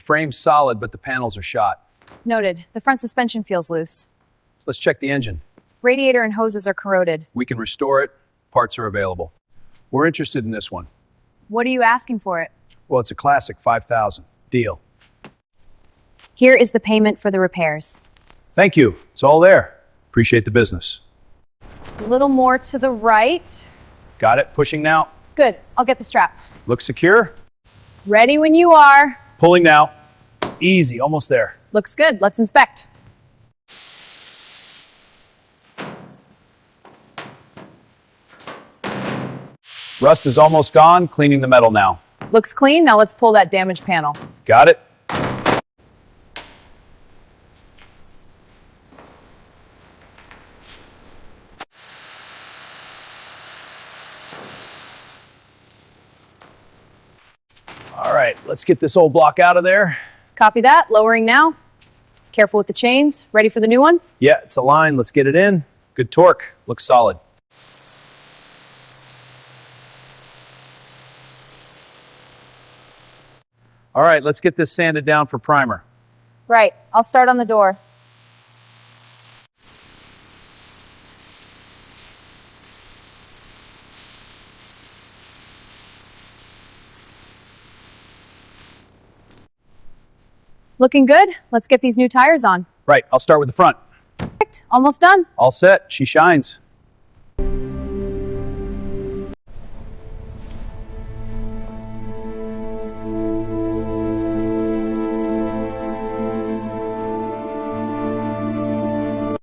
frame's solid, but the panels are shot. Noted. The front suspension feels loose. Let's check the engine. Radiator and hoses are corroded. We can restore it. Parts are available. We're interested in this one. What are you asking for it? Well, it's a classic 5,000. Deal. Here is the payment for the repairs. Thank you. It's all there. Appreciate the business. A little more to the right. Got it? Pushing now. Good. I'll get the strap. Looks secure. Ready when you are. Pulling now. Easy. Almost there. Looks good. Let's inspect. Rust is almost gone. Cleaning the metal now. Looks clean. Now let's pull that damaged panel. Got it? All right, let's get this old block out of there. Copy that. Lowering now. Careful with the chains. Ready for the new one? Yeah, it's aligned. Let's get it in. Good torque. Looks solid. All right, let's get this sanded down for primer. Right. I'll start on the door. Looking good. Let's get these new tires on. Right, I'll start with the front. Perfect. Almost done. All set. She shines.